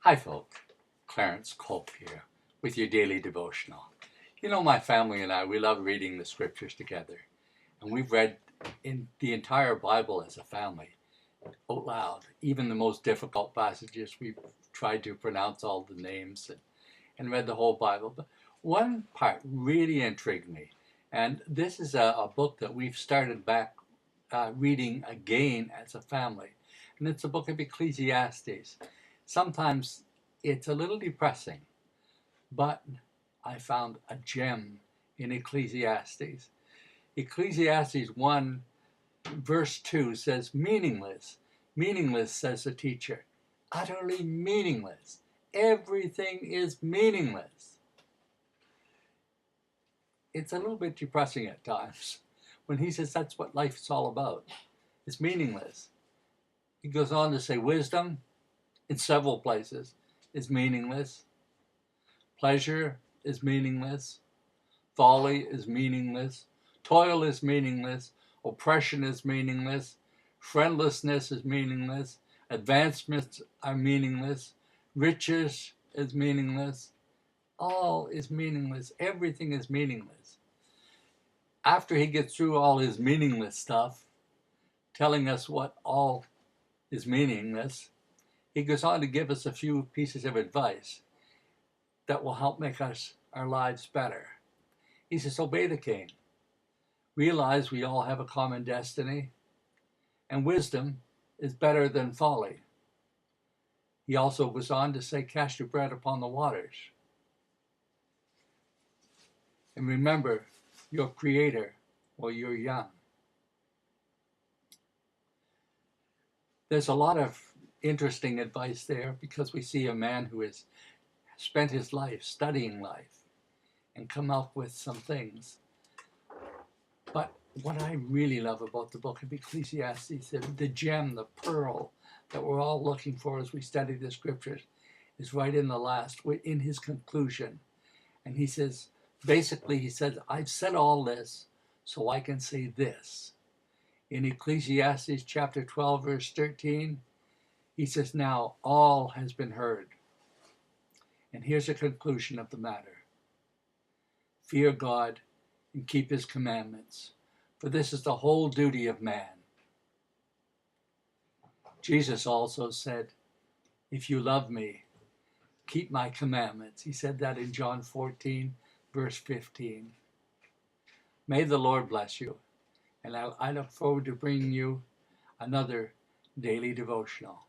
Hi folk, Clarence Culp here with your daily devotional. You know, my family and I, we love reading the scriptures together. And we've read in the entire Bible as a family, out loud. Even the most difficult passages, we've tried to pronounce all the names and read the whole Bible. But one part really intrigued me. And this is a book that we've started back reading again as a family. And it's the book of Ecclesiastes. Sometimes it's a little depressing, but I found a gem in Ecclesiastes. Ecclesiastes 1 verse 2 says, meaningless. Meaningless, says the teacher. Utterly meaningless. Everything is meaningless. It's a little bit depressing at times when he says that's what life is all about. It's meaningless. He goes on to say wisdom in several places is meaningless. Pleasure is meaningless. Folly is meaningless. Toil is meaningless. Oppression is meaningless. Friendlessness is meaningless. Advancements are meaningless. Riches is meaningless. All is meaningless. Everything is meaningless. After he gets through all his meaningless stuff, telling us what all is meaningless, he goes on to give us a few pieces of advice that will help make our lives better. He says, obey the king. Realize we all have a common destiny, and wisdom is better than folly. He also goes on to say, cast your bread upon the waters. And remember your creator while you're young. There's a lot of interesting advice there because we see a man who has spent his life studying life and come up with some things. But what I really love about the book of Ecclesiastes, the gem, the pearl that we're all looking for as we study the scriptures, is right in the last, in his conclusion. And he says, basically he says, I've said all this so I can say this. In Ecclesiastes chapter 12, verse 13, he says, now all has been heard. And here's a conclusion of the matter. Fear God and keep his commandments, for this is the whole duty of man. Jesus also said, if you love me, keep my commandments. He said that in John 14, verse 15. May the Lord bless you. And I look forward to bringing you another daily devotional.